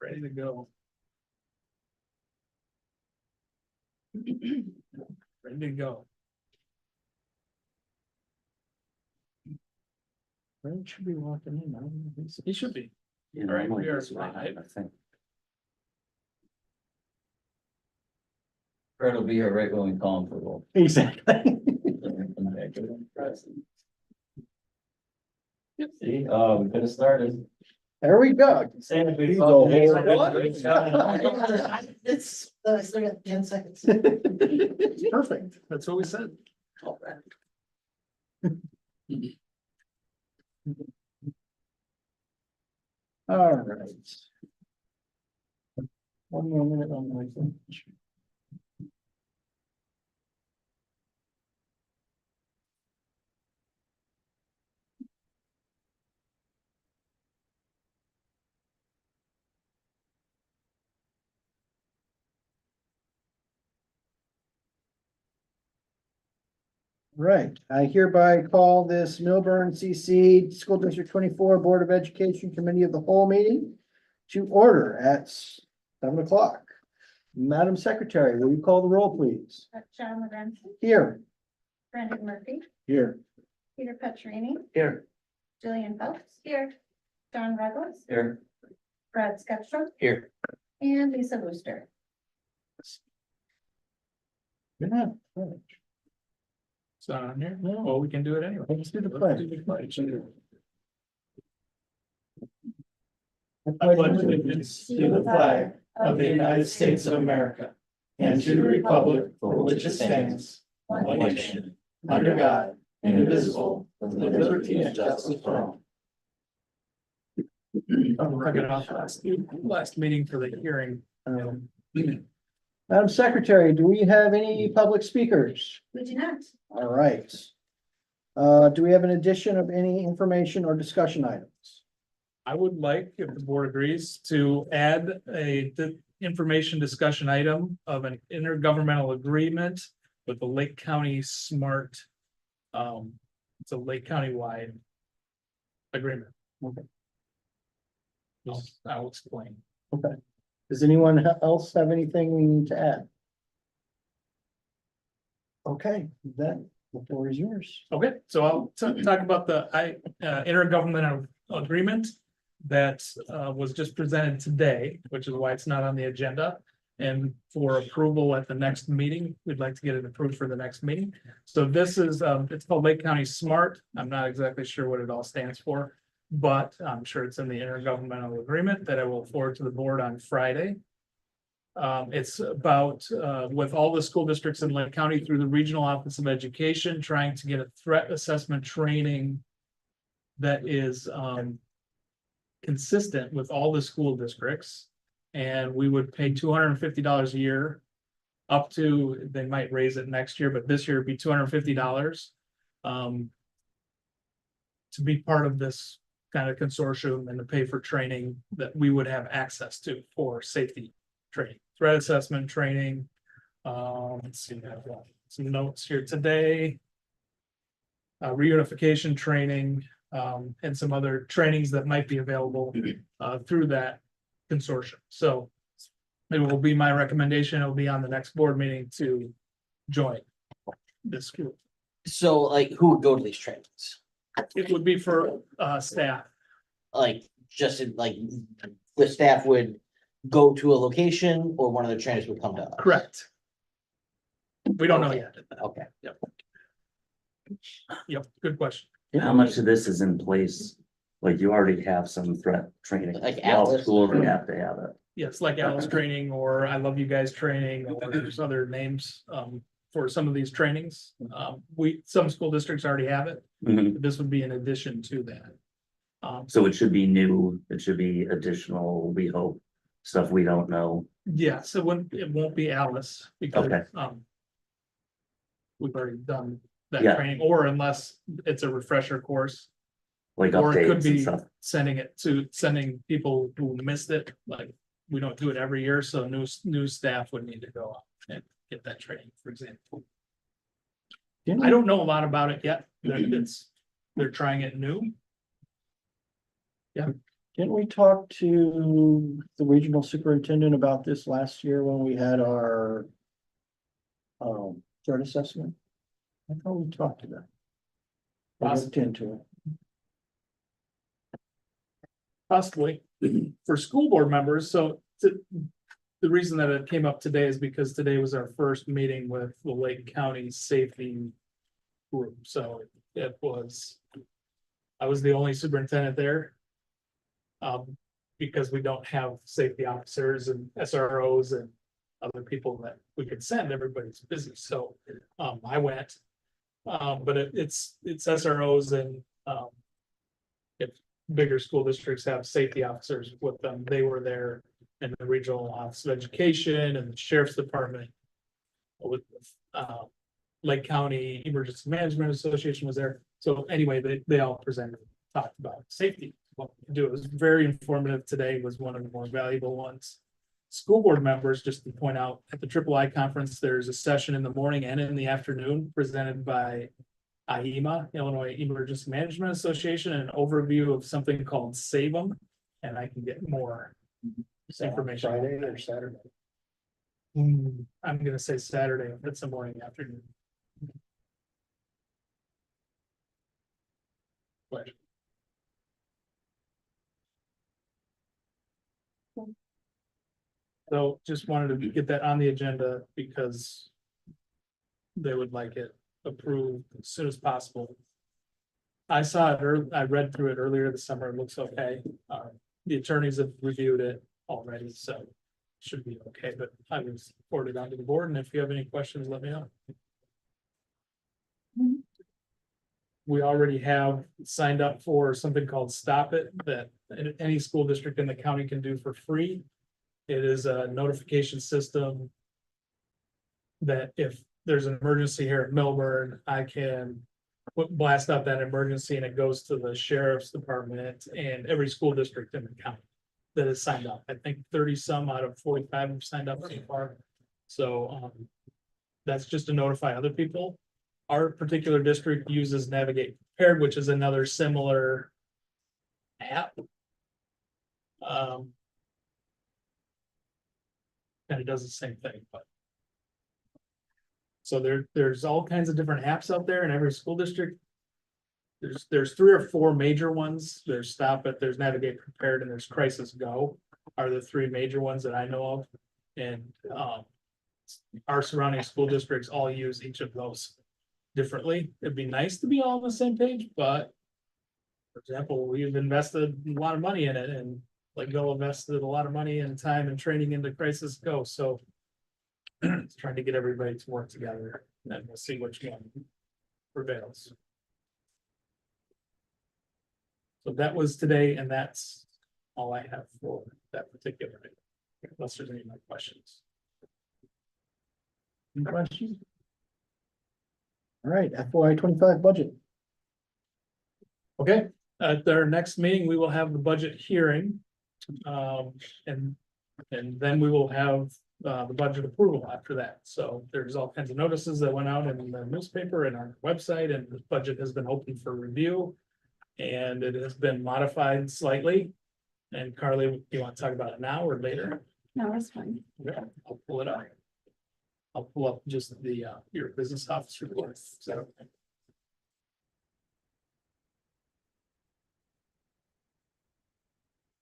Ready to go. Ready to go. Brent should be walking in. I don't know if he should be. Yeah, All right, normally we are it's live, live. I think. Fred will be here right when we call him for roll. Exactly. See, we could have started. There we go. Same if we He's called a him. whole lot. It's, I still got 10 seconds. Perfect. That's what we said. All right. One more minute on my phone. Right, I hereby call this Milburn CC School District 24 Board of Education Committee of the Whole meeting to order at 7 o'clock. Madam Secretary, will you call the roll, please? John Lorenzen, Here. Brandon Murphy, Here. Peter Petrini, Here. Jillian Phelps. Here. John Ruggles, Here. Brad Skepstrom, Here. and Lisa Booster. Yeah. It's not on here. Well, we can do it anyway. Let's do the Let's pledge. do the pledge. I pledge allegiance to the flag of the United States of America and to the republic for which it stands, one nation, under God, indivisible, with liberty and justice for all. I'll kick it off last meeting for the hearing. Madam Secretary, do we have any public speakers? We do not. All right. Do we have an addition of any information or discussion items? I would like, if the board agrees, to add the information discussion item of an intergovernmental agreement with the Lake County Smart. It's a Lake County wide agreement. Okay. I'll explain. Okay. Does anyone else have anything we need to add? Okay, then the floor is yours. Okay, so I'll talk about the intergovernmental agreement that was just presented today, which is why it's not on the agenda. And for approval at the next meeting, we'd like to get it approved for the next meeting. So this is, it's called Lake County Smart. I'm not exactly sure what it all stands for, but I'm sure it's in the intergovernmental agreement that I will forward to the board on Friday. It's about, with all the school districts in Lake County through the Regional Office of Education, trying to get a threat assessment training that is consistent with all the school districts. And we would pay $250 a year, up to, they might raise it next year, but this year it'd be $250 to be part of this kind of consortium and to pay for training that we would have access to for safety training, threat assessment training. Let's see, I've got some notes here today. Reunification training, and some other trainings that might be available through that consortium. So it will be my recommendation. It will be on the next board meeting to join this group. So like, who would go to these trainings? It would be for staff. Like, just in, like, the staff would go to a location or one of the trainers would come to us? Correct. We don't know yet. Okay. Yep, good question. How much of this is in place? Like you already have some threat training. Like All Atlas? schools have to have it. Yes, like Alice training or I love you guys training, or there's other names for some of these trainings. Some school districts already have it. Mhm. This would be in addition to that. So it should be new, it should be additional, we hope, stuff we don't know. Yeah, so it won't be Alice because Okay. we've already done that Yeah. training, or unless it's a refresher course. Like Or it could updates and be stuff. sending people who missed it, like, we don't do it every year, so new staff would need to go up and get that training, for example. I don't know a lot about it yet, they're trying it new. Yeah. Didn't we talk to the regional superintendent about this last year when we had our threat assessment? I thought we talked to them. We looked into it. Possibly for school board members, so the reason that it came up today is because today was our first meeting with the Lake County Safety Group, so it was. I was the only superintendent there. Because we don't have safety officers and SROs and other people that we could send, everybody's busy, so I went. But it's SROs and if bigger school districts have safety officers with them, they were there. And the regional office of education and the sheriff's department. With Lake County Emergency Management Association was there, so anyway, they all presented, talked about safety. What we do, it was very informative today, was one of the more valuable ones. School board members, just to point out, at the III conference, there's a session in the morning and in the afternoon presented by IEMA, Illinois Emergency Management Association, an overview of something called Save 'em. And I can get more information. Friday or Saturday? I'm gonna say Saturday, if it's a morning, afternoon. Pleasure. So just wanted to get that on the agenda because they would like it approved as soon as possible. I saw it, I read through it earlier this summer, it looks okay. The attorneys have reviewed it already, so should be okay, but I was forwarded onto the board, and if you have any questions, let me know. We already have signed up for something called Stop It, that any school district in the county can do for free. It is a notification system that if there's an emergency here at Millburn, I can blast out that emergency and it goes to the sheriff's department and every school district in the county that has signed up. I think 30 some out of 45 have signed up so far. So that's just to notify other people. Our particular district uses Navigate Prepared, which is another similar app. And it does the same thing, but. So there's all kinds of different apps out there in every school district. There's 3 or 4 major ones. There's Stop It, there's Navigate Prepared, and there's Crisis Go are the 3 major ones that I know of. And our surrounding school districts all use each of those differently. It'd be nice to be all on the same page, but for example, we've invested a lot of money in it, and like Go invested a lot of money and time and training into Crisis Go, so it's trying to get everybody to work together, and we'll see which one prevails. So that was today, and that's all I have for that particular day, unless there's any more questions. Any questions? All right, FY 25 budget. Okay, at our next meeting, we will have the budget hearing. And then we will have the budget approval after that. So there's all kinds of notices that went out in the newspaper and our website, and the budget has been open for review. And it has been modified slightly. And Carly, do you want to talk about it now or later? No, it's fine. Yeah, I'll pull it up. I'll pull up just the your business office report. So.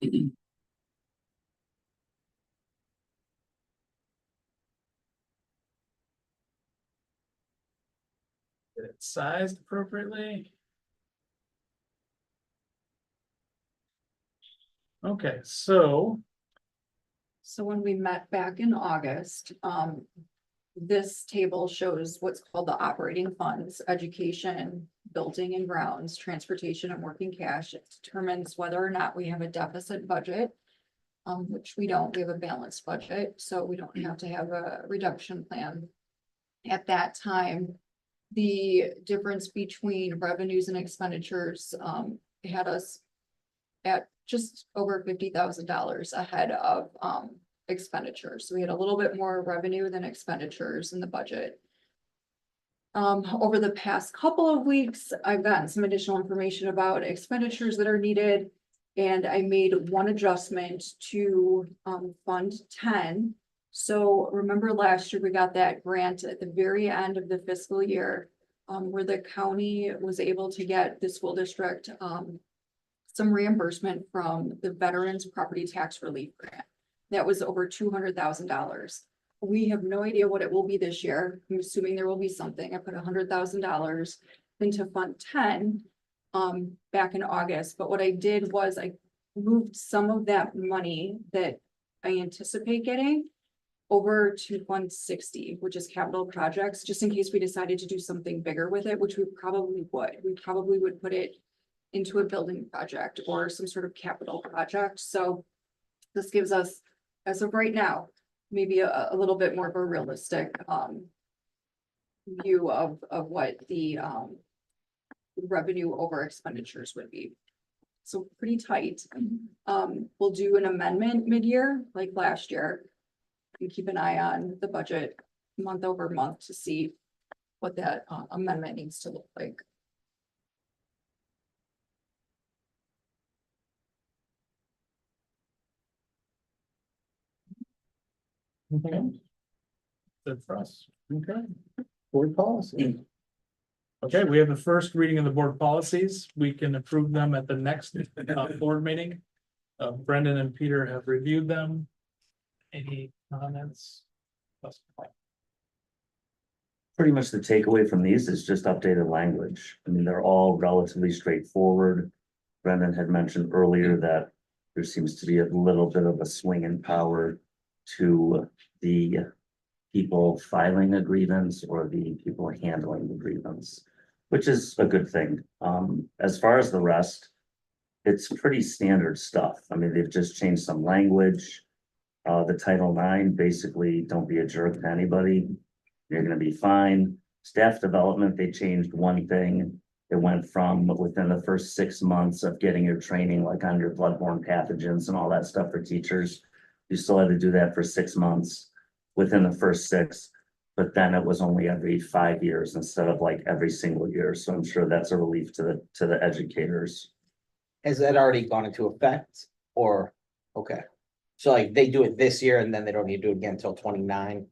Get it sized appropriately. Okay, so So when we met back in August, this table shows what's called the operating funds, education, building and grounds, transportation and working cash. It determines whether or not we have a deficit budget. Which we don't, we have a balanced budget, so we don't have to have a reduction plan. At that time, the difference between revenues and expenditures, had us at just over $50,000 ahead of, expenditures. So we had a little bit more revenue than expenditures in the budget. Over the past couple of weeks, I've gotten some additional information about expenditures that are needed. And I made one adjustment to Fund 10. So remember last year, we got that grant at the very end of the fiscal year, where the county was able to get the school district some reimbursement from the Veterans Property Tax Relief Grant. That was over $200,000. We have no idea what it will be this year. I'm assuming there will be something. I put $100,000 into Fund 10 back in August, but what I did was I moved some of that money that I anticipate getting over to Fund 60, which is capital projects, just in case we decided to do something bigger with it, which we probably would. We probably would put it into a building project or some sort of capital project. So this gives us, as of right now, maybe a little bit more of a realistic view of what the revenue over expenditures would be. So pretty tight. We'll do an amendment mid-year, like last year. And keep an eye on the budget month over month to see what that amendment needs to look like. Okay. Good for us. Okay. Board policy. Okay, we have the first reading of the board policies. We can approve them at the next board meeting. Brendan and Peter have reviewed them. Any comments? Pretty much the takeaway from these is just updated language. I mean, they're all relatively straightforward. Brendan had mentioned earlier that there seems to be a little bit of a swing in power to the people filing a grievance or the people handling the grievance, which is a good thing. As far as the rest, it's pretty standard stuff. I mean, they've just changed some language. The Title IX, basically, don't be a jerk to anybody. You're gonna be fine. Staff development, they changed one thing. It went from within the first 6 months of getting your training, like on your bloodborne pathogens and all that stuff for teachers. You still had to do that for 6 months within the first 6, but then it was only every 5 years instead of like every single year. So I'm sure that's a relief to the educators. Has that already gone into effect or, okay? So like they do it this year and then they don't need to do it again until 29.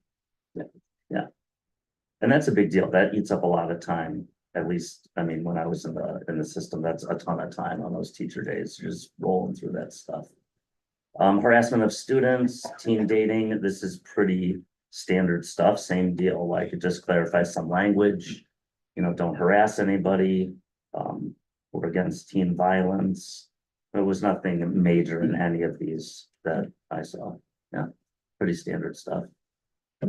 And that's a big deal. That eats up a lot of time. At least, I mean, when I was in the system, that's a ton of time on those teacher days, just rolling through that stuff. Harassment of students, teen dating, this is pretty standard stuff, same deal, like it just clarifies some language. You know, don't harass anybody. We're against teen violence. There was nothing major in any of these that I saw. Yeah, pretty standard stuff. I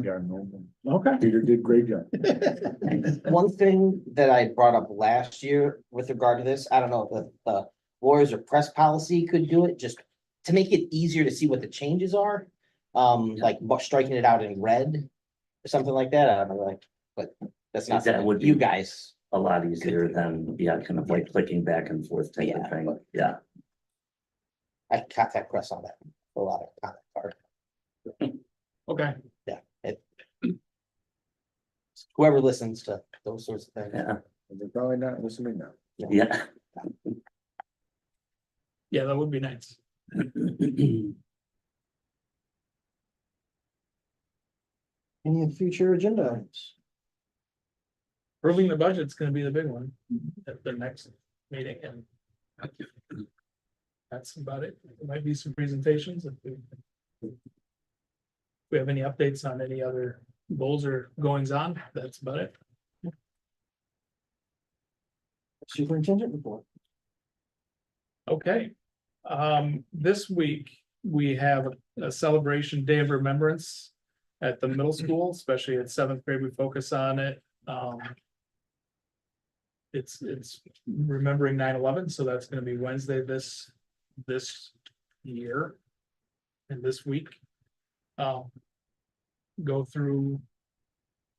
got no. Okay. Peter did great job. One thing that I brought up last year with regard to this, I don't know if the lawyers or press policy could do it, just to make it easier to see what the changes are. Like striking it out in red or something like that. I don't know, like, but that's not That something would be- you guys. A lot easier than, yeah, kind of like clicking back and forth type Yeah, of thing. but- Yeah, I contact press on that, a lot of contact card. Okay, Whoever listens to those sorts of things. yeah, They're probably not listening now. yeah. yeah, that would be nice. Any future agenda items? Approving the budget's gonna be the big one at the next meeting and. That's about it. There might be some presentations if we have any updates on any other goals or goings on, that's about it. Superintendent report. Okay. This week, we have a celebration day of remembrance at the middle school, especially at 7th grade, we focus on it. It's remembering 9/11, so that's gonna be Wednesday this year. And this week. Go through.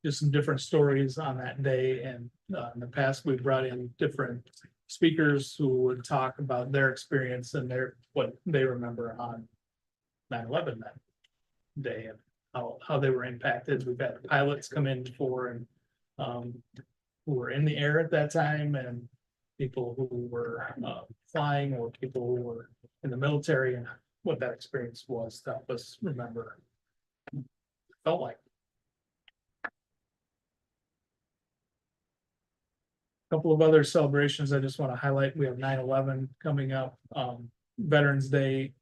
Just some different stories on that day, and in the past, we've brought in different speakers who would talk about their experience and what they remember on 9/11 that day and how they were impacted. We've had pilots come in before and who were in the air at that time and people who were flying or people who were in the military and what that experience was to help us remember. Felt like. Couple of other celebrations I just want to highlight. We have 9/11 coming up, Veterans Day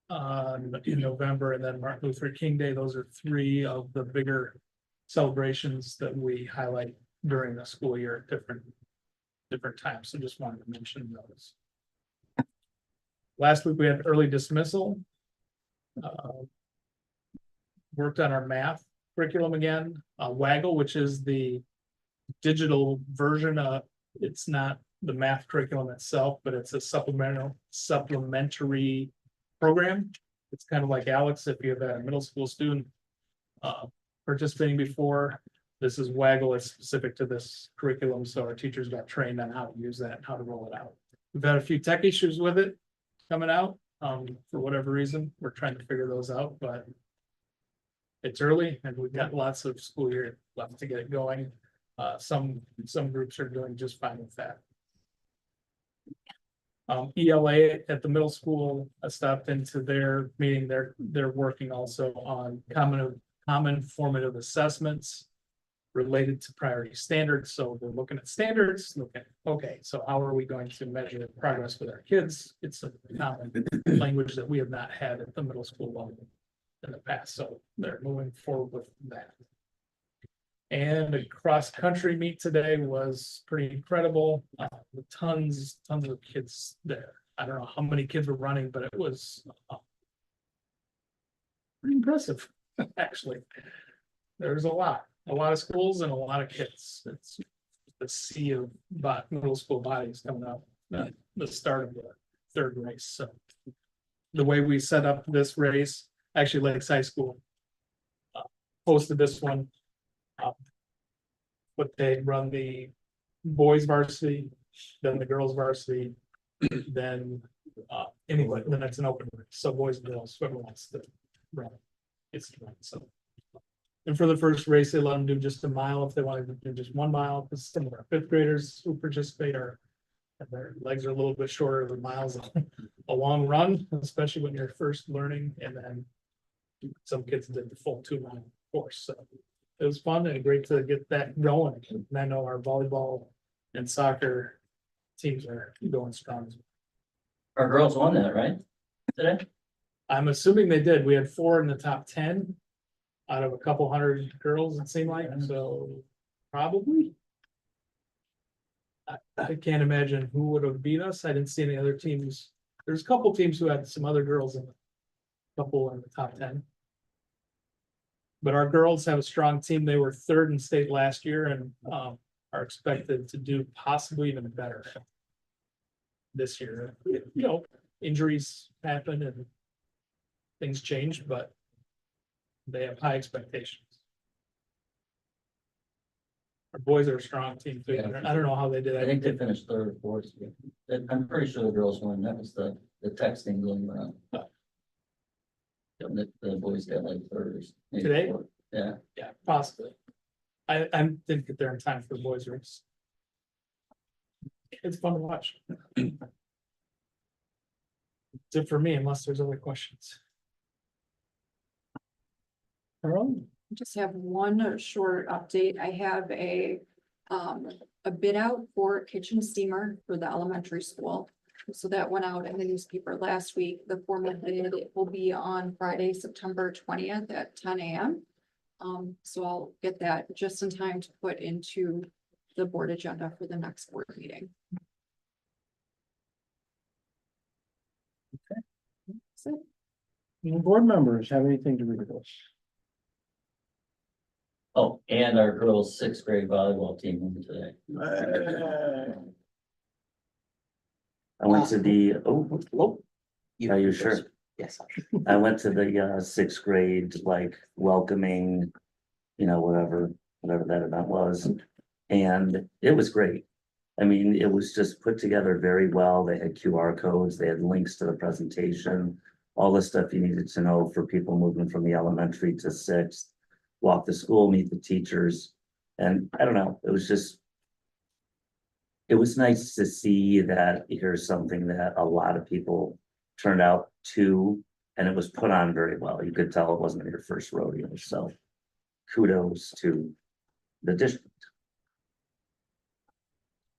in November, and then Martin Luther King Day. Those are three of the bigger celebrations that we highlight during the school year at different times. So just wanted to mention those. Last week we had early dismissal. Worked on our math curriculum again, Waggle, which is the digital version of, it's not the math curriculum itself, but it's a supplementary program. It's kind of like Alex, if you have a middle school student participating before, this is Waggle, it's specific to this curriculum, so our teachers got trained on how to use that and how to roll it out. We've had a few tech issues with it coming out, for whatever reason, we're trying to figure those out, but it's early and we've got lots of school year left to get it going. Some groups are doing just fine with that. ELA at the middle school, I stopped into their meeting. They're working also on common formative assessments related to priority standards. So we're looking at standards, okay, so how are we going to measure progress with our kids? It's a common language that we have not had at the middle school level in the past, so they're moving forward with that. And a cross-country meet today was pretty incredible. With tons of kids there. I don't know how many kids were running, but it was pretty impressive, actually. There's a lot of schools and a lot of kids. It's the sea of middle school bodies coming up, the start of the third race. So the way we set up this race, actually Lakes High School hosted this one. But they run the boys varsity, then the girls varsity, then anyway, then it's an open race. So boys and girls, whoever wants to run, it's run. So, and for the first race, they let them do just a mile if they wanted to do just 1 mile. Because some of our fifth graders who participate and their legs are a little bit shorter than miles. A long run, especially when you're first learning, and then some kids did the full 2-mile course. So it was fun and great to get that going. And I know our volleyball and soccer teams are going strong. Our girls won that, right? Today? I'm assuming they did. We had 4 in the top 10 out of a couple hundred girls, it seemed like, so probably. I can't imagine who would have beat us. I didn't see any other teams. There's a couple teams who had some other girls in a couple in the top 10. But our girls have a strong team. They were 3rd in state last year and are expected to do possibly even better this year. You know, injuries happen and things change, but they have high expectations. Our boys are a strong team too. Yeah. I don't know how they did. I think they finished 3rd or 4th. I'm pretty sure the girls won. That was the texting going around. The boys got like 3rd. Today? 4th. Yeah. Yeah, possibly. I didn't get there in time for the boys' race. It's fun to watch. That's it for me, unless there's other questions. Carol? Just have one short update. I have a bid out for kitchen steamer for the elementary school. So that went out in the newspaper last week. The formal bid will be on Friday, September 20th at 10 a.m. So I'll get that just in time to put into the board agenda for the next board meeting. Okay. That's it. Any board members have anything to read to us? Oh, and our girls' 6th grade volleyball team won today. I went to the, oh, are you sure? Yes. I went to the 6th grade, like welcoming, whatever that event was. And it was great. I mean, it was just put together very well. They had QR codes, they had links to the presentation, all the stuff you needed to know for people moving from the elementary to 6th, walk to school, meet the teachers. And I don't know, it was just it was nice to see that here's something that a lot of people turned out to, and it was put on very well. You could tell it wasn't your first rodeo, so kudos to the district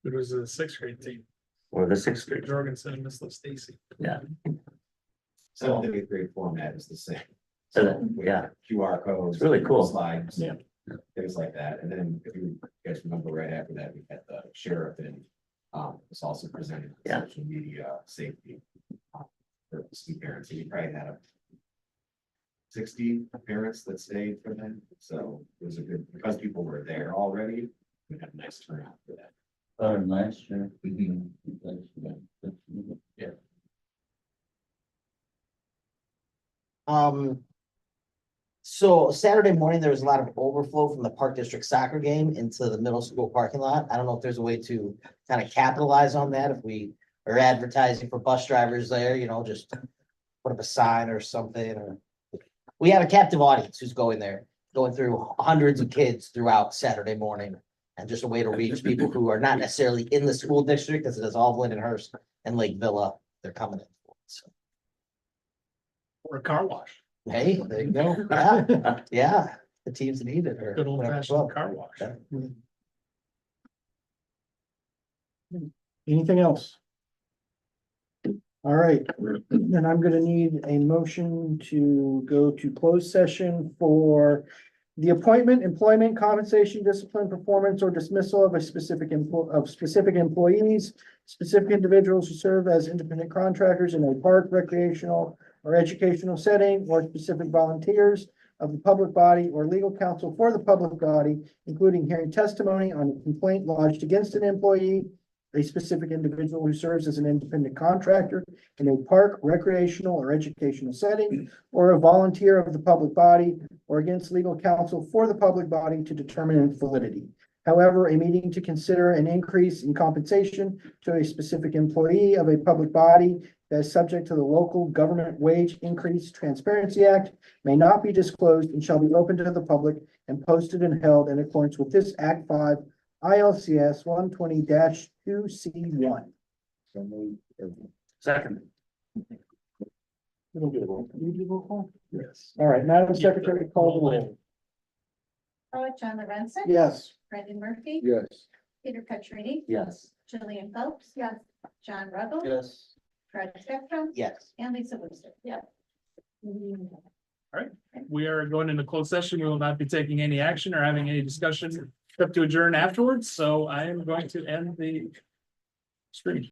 It was a sixth grade team, or the sixth grade. Jorgensen and Miss Stacy. Yeah. Seventh and eighth grade format is the same. Yeah. QR codes. It's really cool. Slides. Yeah. Things like that. And then if you guys remember right after that, we had the sheriff and was also presenting Yeah. social media safety. For ski parents, and you probably had 60 parents that stayed for them. So it was a good, because people were there already, we had a nice turnout for that. Better than last year. Yeah. So Saturday morning, there was a lot of overflow from the Park District soccer game into the middle school parking lot. I don't know if there's a way to kind of capitalize on that, if we are advertising for bus drivers there, you know, just put up a sign or something, or we have a captive audience who's going there, going through hundreds of kids throughout Saturday morning. And just a way to reach people who are not necessarily in the school district, as it is all Lindenhurst and Lake Villa, they're coming in. So, Or a car wash, hey, there you go. Yeah, yeah, the teams need it. or good old whatever. fashioned car wash. Yeah. Anything else? All right, then I'm gonna need a motion to go to closed session for the appointment, employment, compensation, discipline, performance, or dismissal of a specific specific employees, specific individuals who serve as independent contractors in a park, recreational, or educational setting, or specific volunteers of the public body or legal counsel for the public body, including hearing testimony on a complaint lodged against an employee, a specific individual who serves as an independent contractor in a park, recreational, or educational setting, or a volunteer of the public body, or against legal counsel for the public body to determine its validity. However, a meeting to consider an increase in compensation to a specific employee of a public body that is subject to the Local Government Wage Increase Transparency Act may not be disclosed and shall be open to the public and posted and held in accordance with this Act 5 ILCS 120-2C1. Second. Yes. All right, Madam Secretary, call the roll. John Lorenzen. Yes. Brendan Murphy. Yes. Peter Petrini. Yes. Jillian Phelps. Yes. John Ruggles. Yes. Fred Spectrum. Yes. And Lisa Wooster. Yeah. We are going into closed session. We will not be taking any action or having any discussion except to adjourn afterwards. So I am going to end the stream.